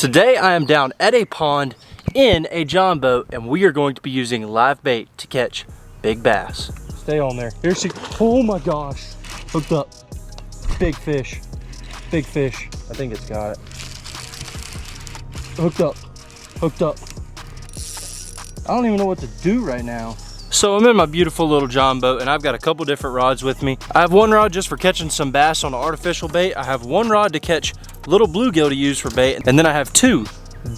Today I am down at a pond in a john boat and we are going to be using live bait to catch big bass. Stay on there. Here she, oh my gosh. Hooked up. Big fish. Big fish. I think it's got it. Hooked up. Hooked up. I don't even know what to do right now. So I'm in my beautiful little john boat and I've got a couple different rods with me. I have one rod just for catching some bass on an artificial bait. I have one rod to catch little bluegill to use for bait. And then I have two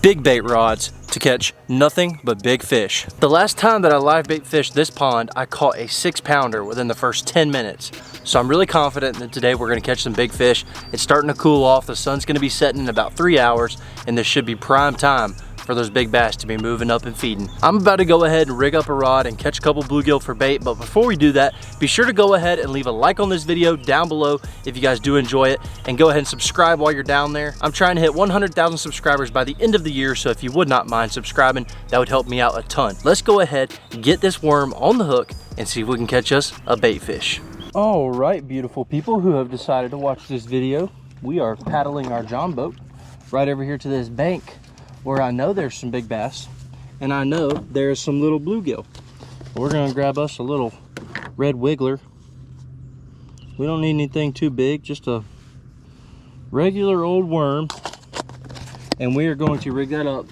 big bait rods to catch nothing but big fish. The last time that I live bait fished this pond, I caught a 6-pounder within the first 10 minutes. So I'm really confident that today we're gonna catch some big fish. It's starting to cool off. The sun's gonna be setting in about 3 hours and this should be prime time for those big bass to be moving up and feeding. I'm about to go ahead and rig up a rod and catch a couple bluegill for bait, but before we do that, be sure to go ahead and leave a like on this video down below if you guys do enjoy it, and go ahead and subscribe while you're down there. I'm trying to hit 100,000 subscribers by the end of the year, so if you would not mind subscribing, that would help me out a ton. Let's go ahead and get this worm on the hook and see if we can catch us a bait fish. All right, beautiful people who have decided to watch this video, we are paddling our john boat right over here to this bank where I know there's some big bass and I know there's some little bluegill. We're gonna grab us a little red wiggler. We don't need anything too big, just a regular old worm. And we are going to rig that up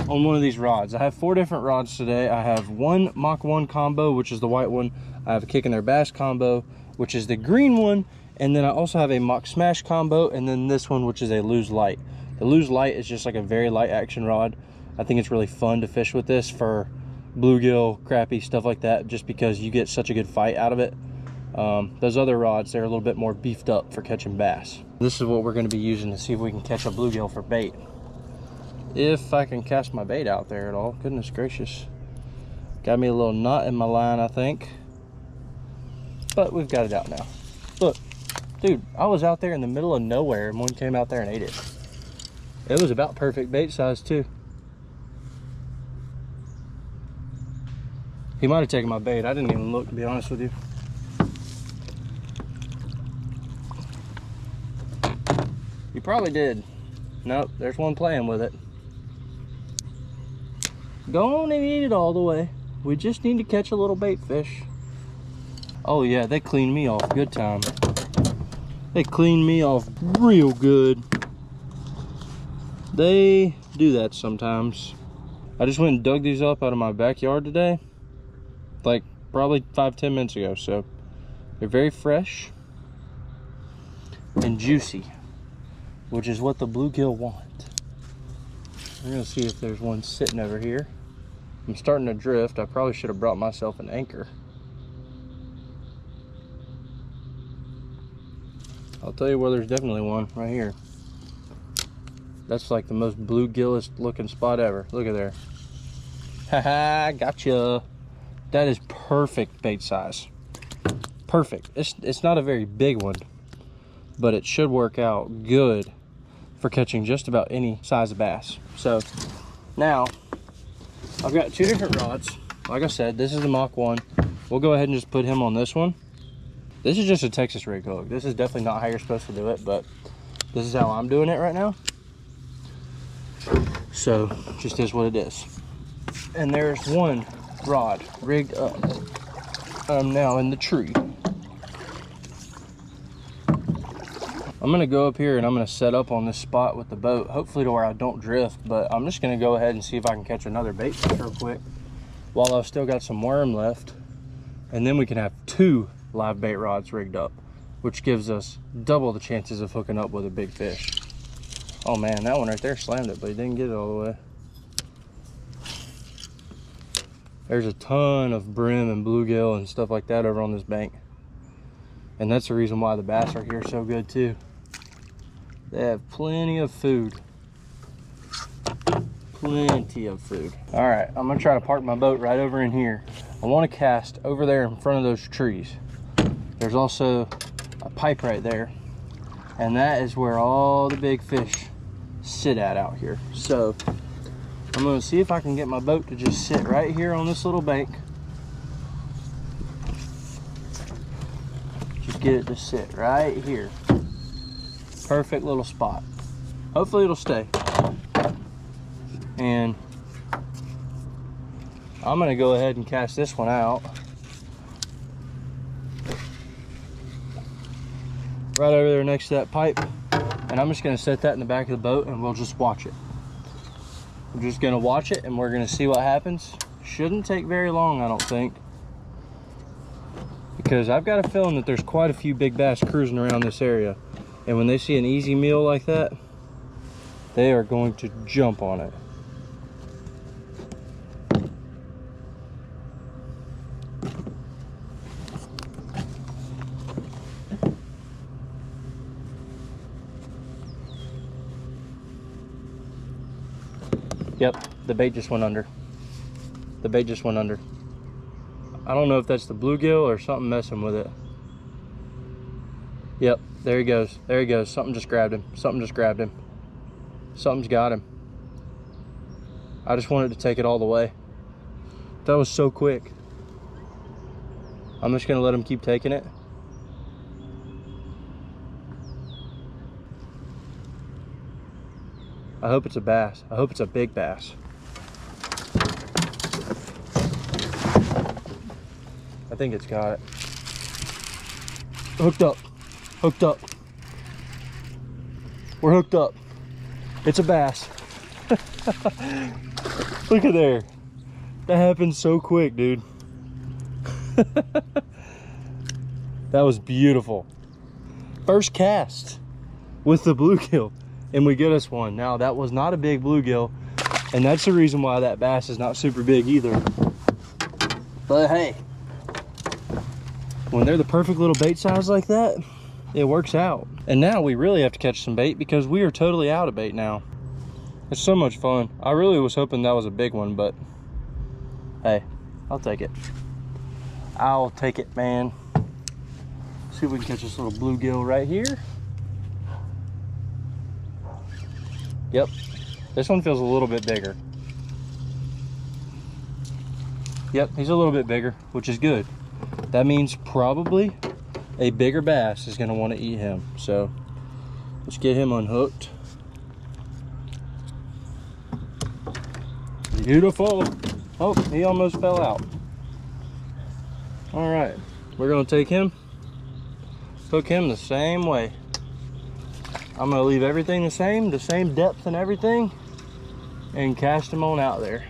on one of these rods. I have 4 different rods today. I have one Mach 1 combo, which is the white one. I have a Kicking Their Bass combo, which is the green one. And then I also have a Mach Smash combo, and then this one, which is a Lose Light. The Lose Light is just like a very light action rod. I think it's really fun to fish with this for bluegill, crappie, stuff like that, just because you get such a good fight out of it. Those other rods, they're a little bit more beefed up for catching bass. This is what we're going to be using to see if we can catch a bluegill for bait. If I can cast my bait out there at all. Goodness gracious. Got me a little knot in my line, I think. But we've got it out now. Look, dude, I was out there in the middle of nowhere and one came out there and ate it. It was about perfect bait size too. He might have taken my bait. I didn't even look, to be honest with you. He probably did. Nope, there's one playing with it. Go on and eat it all the way. We just need to catch a little bait fish. Oh yeah, they cleaned me off good time. They cleaned me off real good. They do that sometimes. I just went and dug these up out of my backyard today, like probably 5-10 minutes ago. So they're very fresh and juicy, which is what the bluegill want. We're gonna see if there's one sitting over here. I'm starting to drift. I probably should have brought myself an anchor. I'll tell you where there's definitely one right here. That's like the most bluegillest looking spot ever. Look at there. Haha, gotcha. That is perfect bait size. Perfect. It's not a very big one, but it should work out good for catching just about any size of bass. So now I've got 2 different rods. Like I said, this is the Mach 1. We'll go ahead and just put him on this one. This is just a Texas rig hook. This is definitely not how you're supposed to do it, but this is how I'm doing it right now. So just is what it is. And there's one rod rigged up. I'm now in the tree. I'm gonna go up here and I'm gonna set up on this spot with the boat, hopefully to where I don't drift, but I'm just gonna go ahead and see if I can catch another bait fish real quick while I've still got some worm left. And then we can have 2 live bait rods rigged up, which gives us double the chances of hooking up with a big fish. Oh man, that one right there slammed it, but he didn't get it all the way. There's a ton of brim and bluegill and stuff like that over on this bank. And that's the reason why the bass are here so good too. They have plenty of food. Plenty of food. All right, I'm gonna try to park my boat right over in here. I wanna cast over there in front of those trees. There's also a pipe right there. And that is where all the big fish sit at out here. So I'm gonna see if I can get my boat to just sit right here on this little bank. Just get it to sit right here. Perfect little spot. Hopefully it'll stay. And I'm gonna go ahead and cast this one out. Right over there next to that pipe. And I'm just gonna set that in the back of the boat and we'll just watch it. I'm just gonna watch it and we're gonna see what happens. Shouldn't take very long, I don't think. Because I've got a feeling that there's quite a few big bass cruising around this area. And when they see an easy meal like that, they are going to jump on it. Yep, the bait just went under. The bait just went under. I don't know if that's the bluegill or something messing with it. Yep, there he goes. There he goes. Something just grabbed him. Something just grabbed him. Something's got him. I just wanted to take it all the way. That was so quick. I'm just gonna let him keep taking it. I hope it's a bass. I hope it's a big bass. I think it's got it. Hooked up. Hooked up. We're hooked up. It's a bass. Look at there. That happened so quick, dude. That was beautiful. First cast with the bluegill, and we get us one. Now, that was not a big bluegill, and that's the reason why that bass is not super big either. But hey, when they're the perfect little bait size like that, it works out. And now we really have to catch some bait because we are totally out of bait now. It's so much fun. I really was hoping that was a big one, but hey, I'll take it. I'll take it, man. See if we can catch this little bluegill right here. Yep, this one feels a little bit bigger. Yep, he's a little bit bigger, which is good. That means probably a bigger bass is gonna want to eat him. So let's get him unhooked. Beautiful. Oh, he almost fell out. All right, we're gonna take him, hook him the same way. I'm gonna leave everything the same depth and everything, and cast him on out there.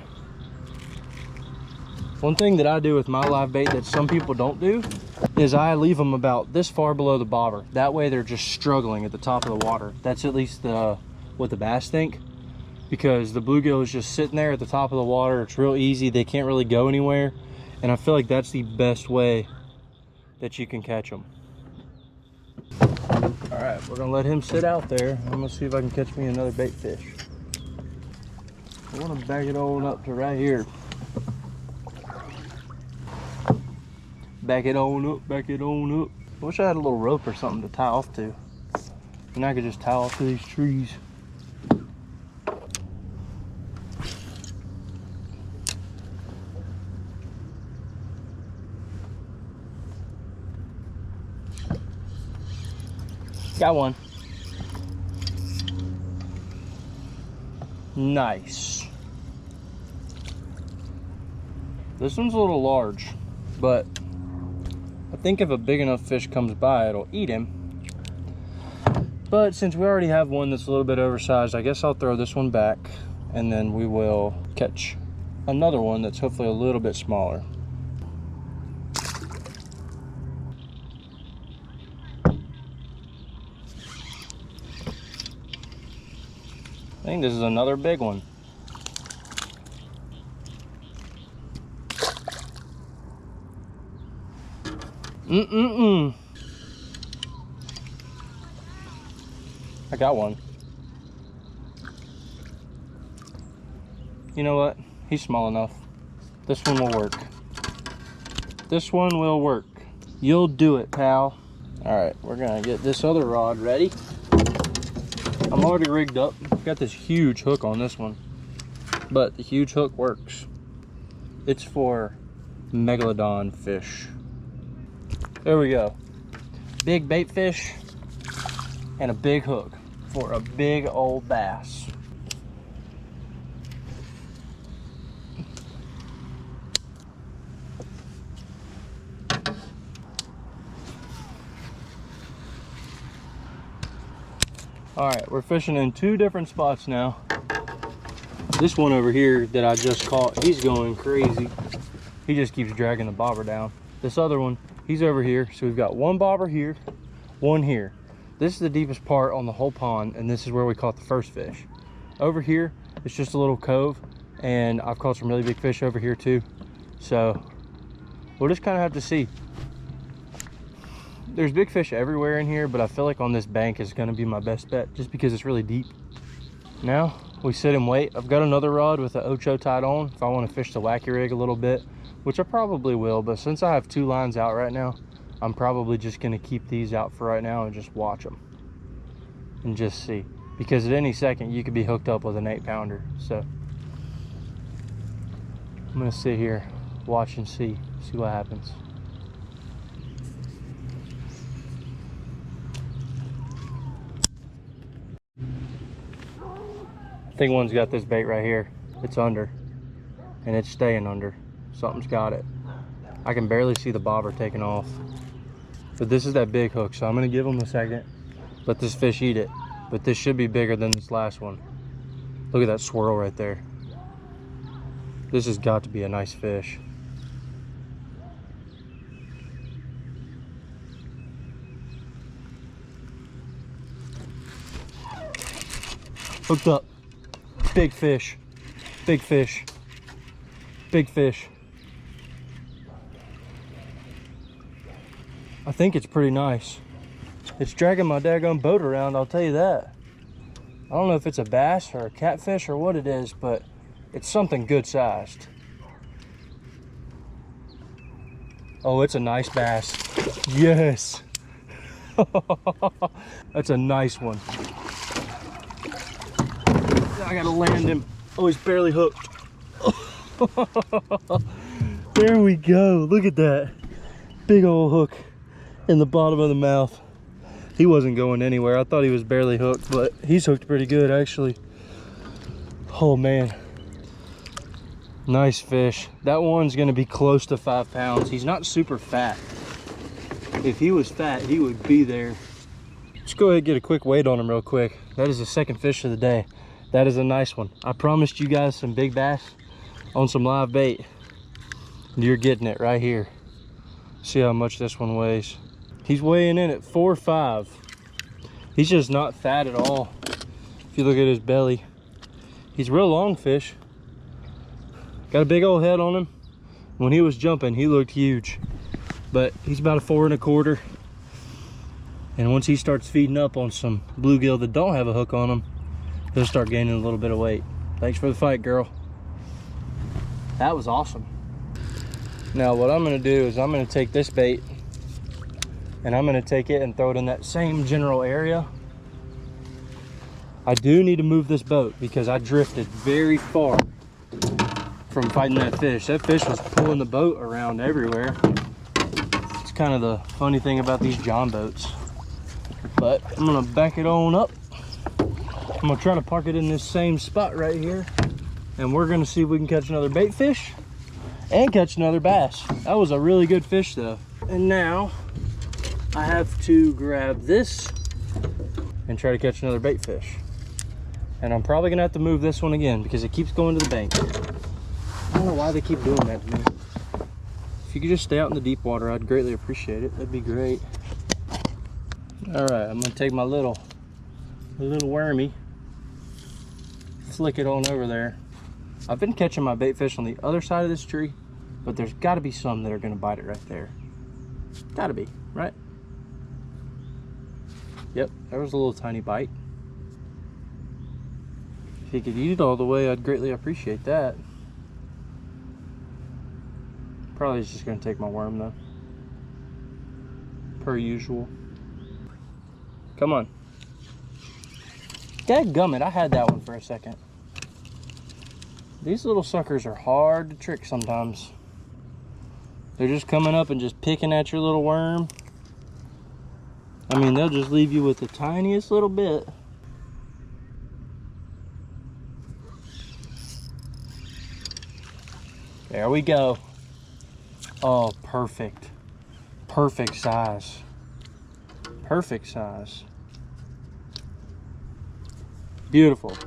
One thing that I do with my live bait that some people don't do is I leave them about this far below the bobber. That way they're just struggling at the top of the water. That's at least what the bass think, because the bluegill is just sitting there at the top of the water. It's real easy. They can't really go anywhere. And I feel like that's the best way that you can catch them. All right, we're gonna let him sit out there. I'm gonna see if I can catch me another bait fish. I wanna back it on up to right here. Back it on up, back it on up. I wish I had a little rope or something to tie off to. And I could just tie off to these trees. Got one. Nice. This one's a little large, but I think if a big enough fish comes by, it'll eat him. But since we already have one that's a little bit oversized, I guess I'll throw this one back, and then we will catch another one that's hopefully a little bit smaller. I think this is another big one. I got one. You know what? He's small enough. This one will work. This one will work. You'll do it, pal. All right, we're gonna get this other rod ready. I'm already rigged up. Got this huge hook on this one, but the huge hook works. It's for megalodon fish. There we go. Big bait fish and a big hook for a big old bass. All right, we're fishing in 2 different spots now. This one over here that I just caught, he's going crazy. He just keeps dragging the bobber down. This other one, he's over here. So we've got 1 bobber here, 1 here. This is the deepest part on the whole pond, and this is where we caught the first fish. Over here, it's just a little cove, and I've caught some really big fish over here too. So we'll just kind of have to see. There's big fish everywhere in here, but I feel like on this bank is going to be my best bet just because it's really deep. Now we sit and wait. I've got another rod with an ocho tied on if I want to fish the wacky rig a little bit, which I probably will, but since I have 2 lines out right now, I'm probably just going to keep these out for right now and just watch them and just see, because at any second you could be hooked up with an 8-pounder. So I'm going to sit here, watch and see what happens. I think one's got this bait right here. It's under, and it's staying under. Something's got it. I can barely see the bobber taking off. But this is that big hook, so I'm gonna give him a second. Let this fish eat it. But this should be bigger than this last one. Look at that swirl right there. This has got to be a nice fish. Hooked up. Big fish, big fish, big fish. I think it's pretty nice. It's dragging my daggone boat around, I'll tell you that. I don't know if it's a bass or a catfish or what it is, but it's something good sized. Oh, it's a nice bass. Yes. That's a nice one. I gotta land him. Oh, he's barely hooked. There we go. Look at that. Big old hook in the bottom of the mouth. He wasn't going anywhere. I thought he was barely hooked, but he's hooked pretty good actually. Oh man. Nice fish. That one's gonna be close to 5 pounds. He's not super fat. If he was fat, he would be there. Let's go ahead and get a quick weight on him real quick. That is the 2nd fish of the day. That is a nice one. I promised you guys some big bass on some live bait. You're getting it right here. See how much this one weighs. He's weighing in at 4.5. He's just not fat at all. If you look at his belly, he's a real long fish. Got a big old head on him. When he was jumping, he looked huge, but he's about a 4 1/4. And once he starts feeding up on some bluegill that don't have a hook on them, he'll start gaining a little bit of weight. Thanks for the fight, girl. That was awesome. Now what I'm gonna do is I'm gonna take this bait and I'm gonna take it and throw it in that same general area. I do need to move this boat because I drifted very far from fighting that fish. That fish was pulling the boat around everywhere. It's kind of the funny thing about these John boats. But I'm gonna back it on up. I'm gonna try to park it in this same spot right here, and we're gonna see if we can catch another bait fish and catch another bass. That was a really good fish though. And now I have to grab this and try to catch another bait fish. And I'm probably gonna have to move this one again because it keeps going to the bank. I don't know why they keep doing that to me. If you could just stay out in the deep water, I'd greatly appreciate it. That'd be great. All right, I'm gonna take my little wormy, flick it on over there. I've been catching my bait fish on the other side of this tree, but there's got to be some that are going to bite it right there. Got to be, right? Yep, there was a little tiny bite. If he could eat it all the way, I'd greatly appreciate that. Probably just going to take my worm though, per usual. Come on. Dadgummit, I had that one for a second. These little suckers are hard to trick sometimes. They're just coming up and just picking at your little worm. I mean, they'll just leave you with the tiniest little bit. There we go. Oh, perfect. Perfect size. Perfect size. Beautiful.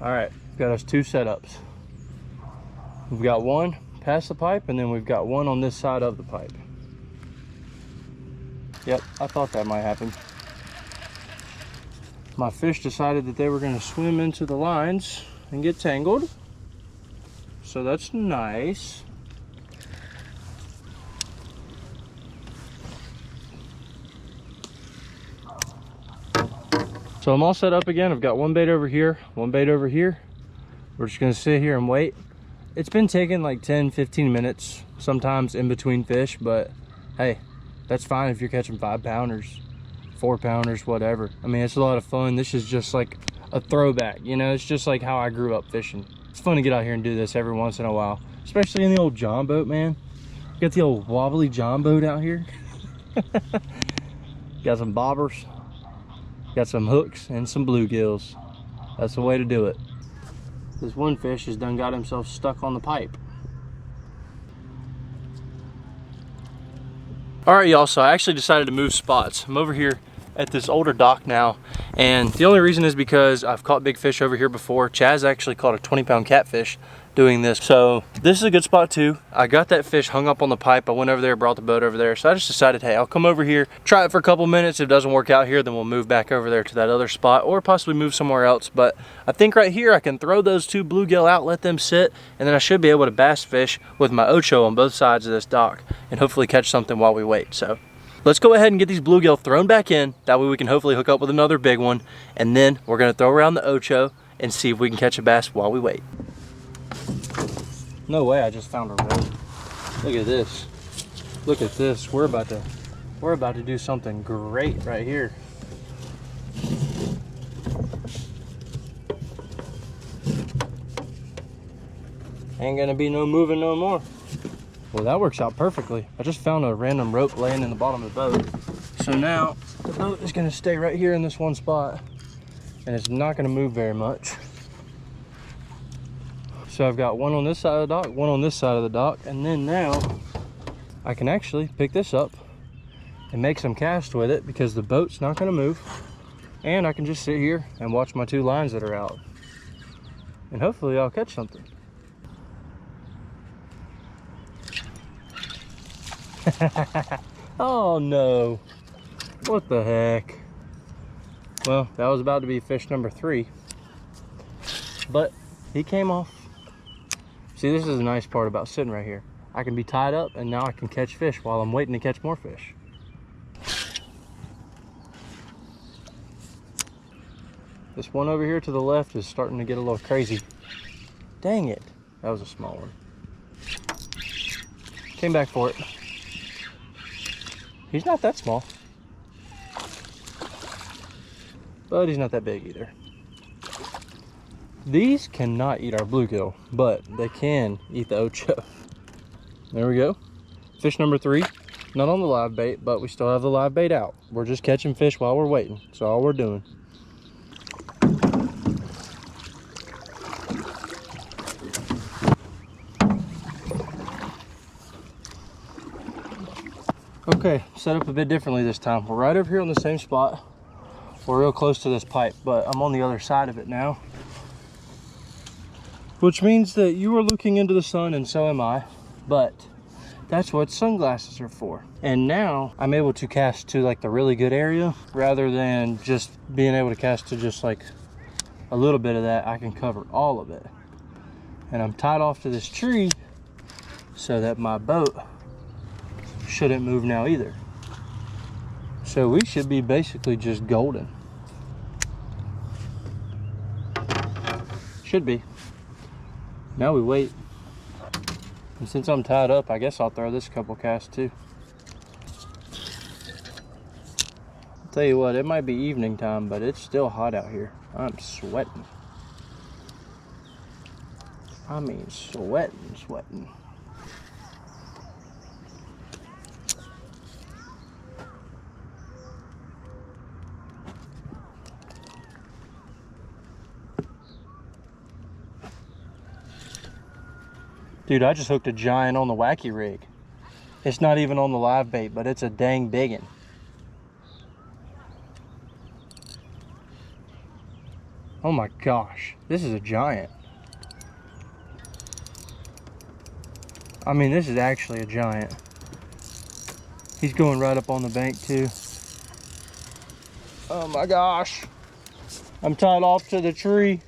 All right, got us 2 setups. We've got one past the pipe, and then we've got one on this side of the pipe. Yep, I thought that might happen. My fish decided that they were going to swim into the lines and get tangled. So that's nice. So I'm all set up again. I've got one bait over here, one bait over here. We're just going to sit here and wait. It's been taking like 10-15 minutes sometimes in between fish, but hey, that's fine if you're catching 5-pounders, 4-pounders, whatever. I mean, it's a lot of fun. This is just like a throwback, you know? It's just like how I grew up fishing. It's fun to get out here and do this every once in a while, especially in the old John boat, man. Got the old wobbly John boat out here. Got some bobbers, got some hooks, and some bluegills. That's the way to do it. This one fish has done got himself stuck on the pipe. All right, y'all, so I actually decided to move spots. I'm over here at this older dock now, and the only reason is because I've caught big fish over here before. Chaz actually caught a 20-pound catfish doing this, so this is a good spot too. I got that fish hung up on the pipe. I went over there, brought the boat over there, so I just decided, hey, I'll come over here, try it for a couple minutes. If it doesn't work out here, then we'll move back over there to that other spot, or possibly move somewhere else. But I think right here I can throw those 2 bluegill out, let them sit, and then I should be able to bass fish with my ocho on both sides of this dock and hopefully catch something while we wait. So let's go ahead and get these bluegill thrown back in. That way we can hopefully hook up with another big one, and then we're gonna throw around the ocho and see if we can catch a bass while we wait. No way, I just found a rope. Look at this. Look at this. We're about to do something great right here. Ain't gonna be no moving no more. Well, that works out perfectly. I just found a random rope laying in the bottom of the boat. So now the boat is gonna stay right here in this one spot, and it's not gonna move very much. So I've got one on this side of the dock, one on this side of the dock, and then now I can actually pick this up and make some cast with it because the boat's not gonna move. And I can just sit here and watch my 2 lines that are out. And hopefully I'll catch something. Oh no, what the heck? Well, that was about to be fish number 3, but he came off. See, this is the nice part about sitting right here. I can be tied up, and now I can catch fish while I'm waiting to catch more fish. This one over here to the left is starting to get a little crazy. Dang it, that was a small one. Came back for it. He's not that small, but he's not that big either. These cannot eat our bluegill, but they can eat the ocho. There we go. Fish number 3. Not on the live bait, but we still have the live bait out. We're just catching fish while we're waiting. That's all we're doing. Okay, set up a bit differently this time. We're right over here on the same spot. We're real close to this pipe, but I'm on the other side of it now. Which means that you are looking into the sun, and so am I, but that's what sunglasses are for. And now I'm able to cast to like the really good area rather than just being able to cast to just like a little bit of that. I can cover all of it. And I'm tied off to this tree so that my boat shouldn't move now either. So we should be basically just golden. Should be. Now we wait. And since I'm tied up, I guess I'll throw this couple casts too. I'll tell you what, it might be evening time, but it's still hot out here. I'm sweating. I mean sweating. Dude, I just hooked a giant on the wacky rig. It's not even on the live bait, but it's a dang biggin. Oh my gosh, this is a giant. I mean, this is actually a giant. He's going right up on the bank too. Oh my gosh. I'm tied off to the tree.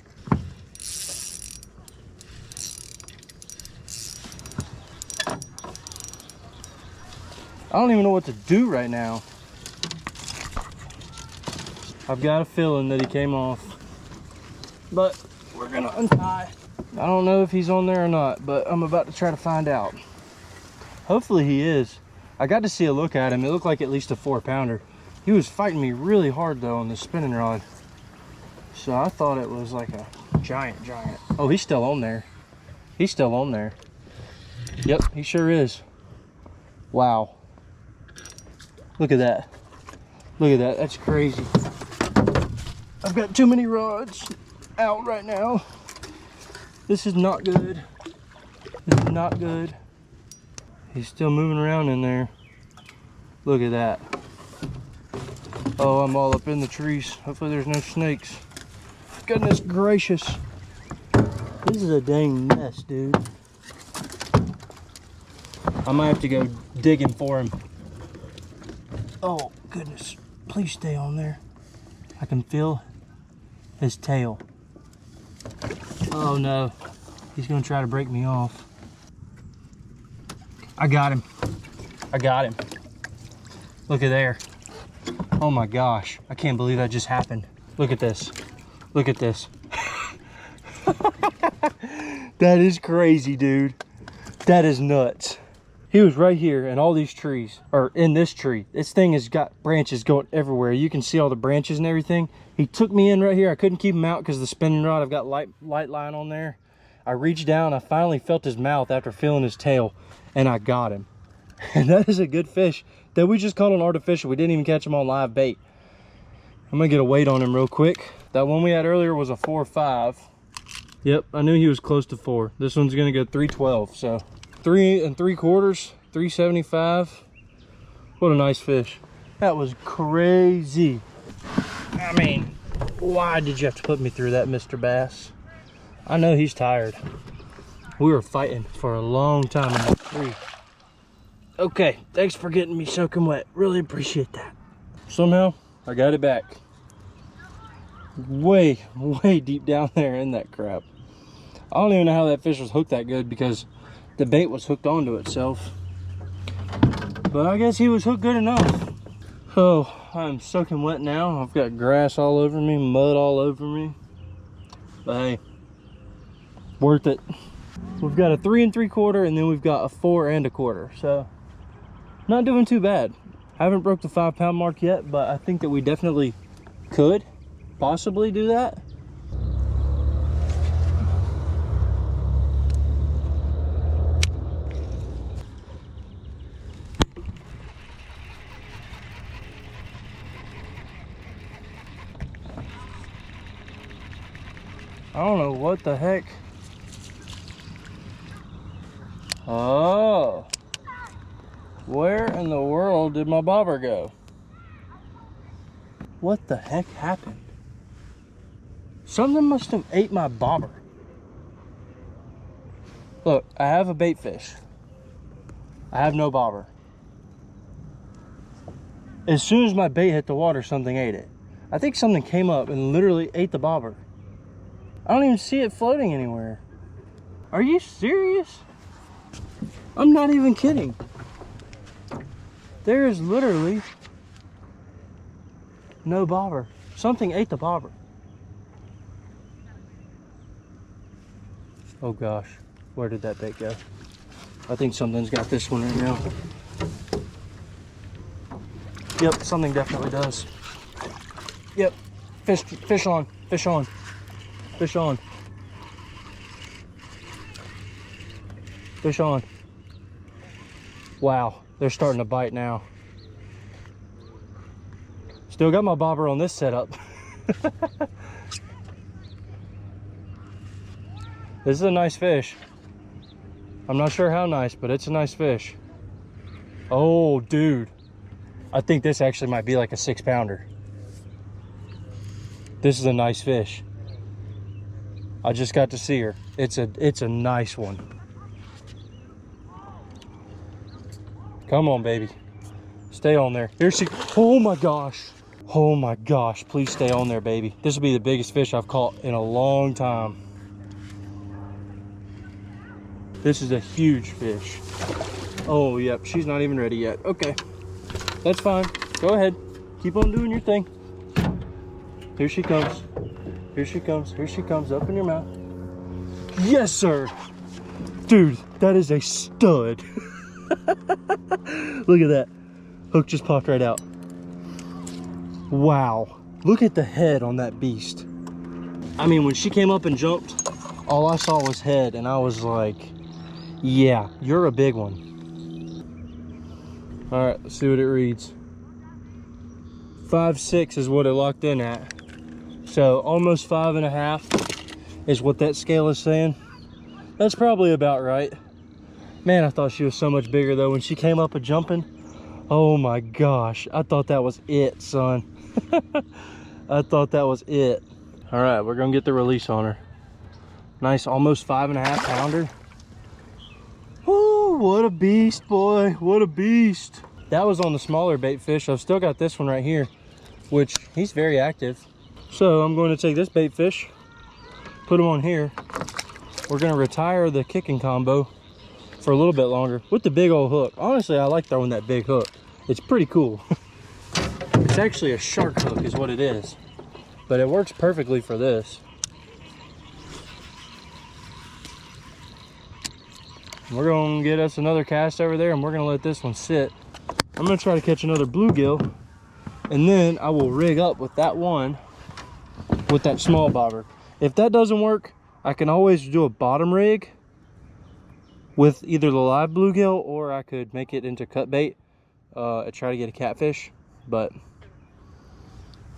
I don't even know what to do right now. I've got a feeling that he came off, but we're gonna untie. I don't know if he's on there or not, but I'm about to try to find out. Hopefully he is. I got to see a look at him. It looked like at least a 4-pounder. He was fighting me really hard though on the spinning rod. So I thought it was like a giant. Oh, he's still on there. He's still on there. Yep, he sure is. Wow. Look at that. Look at that. That's crazy. I've got too many rods out right now. This is not good. This is not good. He's still moving around in there. Look at that. Oh, I'm all up in the trees. Hopefully there's no snakes. Goodness gracious. This is a dang mess, dude. I might have to go digging for him. Oh, goodness. Please stay on there. I can feel his tail. Oh, no. He's going to try to break me off. I got him. I got him. Look at there. Oh, my gosh. I can't believe that just happened. Look at this. Look at this. That is crazy, dude. That is nuts. He was right here in all these trees, or in this tree. This thing has got branches going everywhere. You can see all the branches and everything. He took me in right here. I couldn't keep him out because of the spinning rod. I've got light line on there. I reached down. I finally felt his mouth after feeling his tail, and I got him. And that is a good fish that we just caught on artificial. We didn't even catch him on live bait. I'm gonna get a weight on him real quick. That one we had earlier was a 4 or 5. Yep, I knew he was close to 4. This one's gonna go 312, so 3 3/4, 375. What a nice fish. That was crazy. I mean, why did you have to put me through that, Mr. Bass? I know he's tired. We were fighting for a long time in that tree. Okay, thanks for getting me soaking wet. Really appreciate that. Somehow, I got it back. Way deep down there in that crap. I don't even know how that fish was hooked that good because the bait was hooked onto itself. But I guess he was hooked good enough. Oh, I'm soaking wet now. I've got grass all over me, mud all over me. But hey, worth it. We've got a 3 3/4 and then we've got a 4 1/4. So not doing too bad. I haven't broke the 5-pound mark yet, but I think that we definitely could possibly do that. I don't know what the heck. Oh, where in the world did my bobber go? What the heck happened? Something must have ate my bobber. Look, I have a bait fish. I have no bobber. As soon as my bait hit the water, something ate it. I think something came up and literally ate the bobber. I don't even see it floating anywhere. Are you serious? I'm not even kidding. There is literally no bobber. Something ate the bobber. Oh gosh, where did that bait go? I think something's got this one right now. Yep, something definitely does. Yep, fish on, fish on, fish on. Fish on. Wow, they're starting to bite now. Still got my bobber on this setup. This is a nice fish. I'm not sure how nice, but it's a nice fish. Oh, dude. I think this actually might be like a 6-pounder. This is a nice fish. I just got to see her. It's a nice one. Come on, baby. Stay on there. Here she, oh my gosh. Oh my gosh, please stay on there, baby. This will be the biggest fish I've caught in a long time. This is a huge fish. Oh, yep, she's not even ready yet. Okay, that's fine. Go ahead. Keep on doing your thing. Here she comes. Here she comes. Here she comes. Up in your mouth. Yes, sir. Dude, that is a stud. Look at that. Hook just popped right out. Wow. Look at the head on that beast. I mean, when she came up and jumped, all I saw was head, and I was like, yeah, you're a big one. All right, let's see what it reads. 5'6" is what it locked in at. So almost 5.5 is what that scale is saying. That's probably about right. Man, I thought she was so much bigger though. When she came up and jumping, oh my gosh, I thought that was it, son. I thought that was it. All right, we're gonna get the release on her. Nice, almost 5.5 pounder. Oh, what a beast, boy, what a beast. That was on the smaller bait fish. I've still got this one right here, which he's very active. So I'm going to take this bait fish, put him on here. We're gonna retire the kicking combo for a little bit longer with the big old hook. Honestly, I like throwing that big hook. It's pretty cool. It's actually a shark hook is what it is, but it works perfectly for this. We're gonna get us another cast over there, and we're gonna let this one sit. I'm gonna try to catch another bluegill, and then I will rig up with that one with that small bobber. If that doesn't work, I can always do a bottom rig with either the live bluegill, or I could make it into cut bait and try to get a catfish. But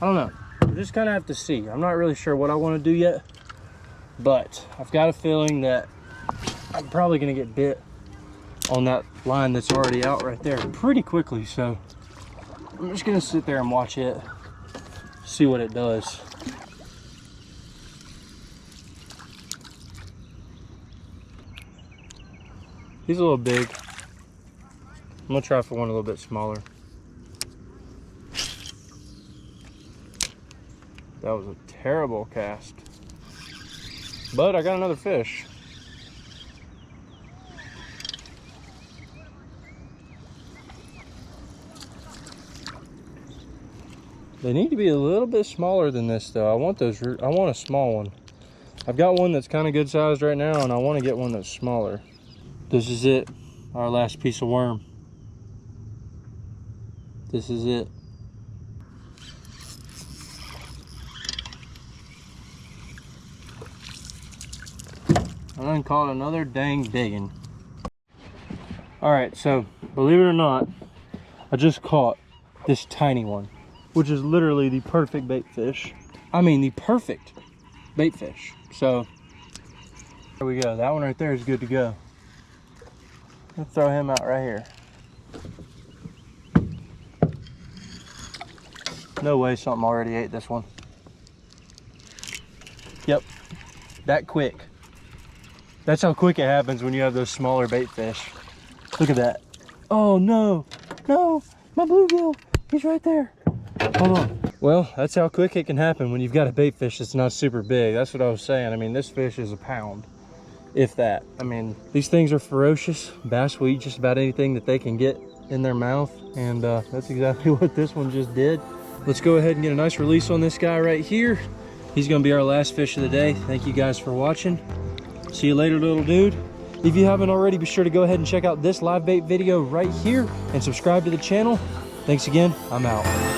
I don't know, I just kind of have to see. I'm not really sure what I want to do yet, but I've got a feeling that I'm probably gonna get bit on that line that's already out right there pretty quickly. So I'm just gonna sit there and watch it, see what it does. He's a little big. I'm gonna try for one a little bit smaller. That was a terrible cast, but I got another fish. They need to be a little bit smaller than this though. I want a small one. I've got one that's kind of good sized right now, and I want to get one that's smaller. This is it, our last piece of worm. This is it. I done caught another dang biggin. All right, so believe it or not, I just caught this tiny one, which is literally the perfect bait fish. I mean, the perfect bait fish. So there we go. That one right there is good to go. Let's throw him out right here. No way something already ate this one. Yep, that quick. That's how quick it happens when you have those smaller bait fish. Look at that. Oh no, no, my bluegill, he's right there. Hold on. Well, that's how quick it can happen when you've got a bait fish that's not super big. That's what I was saying. I mean, this fish is a pound, if that. I mean, these things are ferocious. Bass will eat just about anything that they can get in their mouth, and that's exactly what this one just did. Let's go ahead and get a nice release on this guy right here. He's gonna be our last fish of the day. Thank you guys for watching. See you later, little dude. If you haven't already, be sure to go ahead and check out this live bait video right here and subscribe to the channel. Thanks again, I'm out.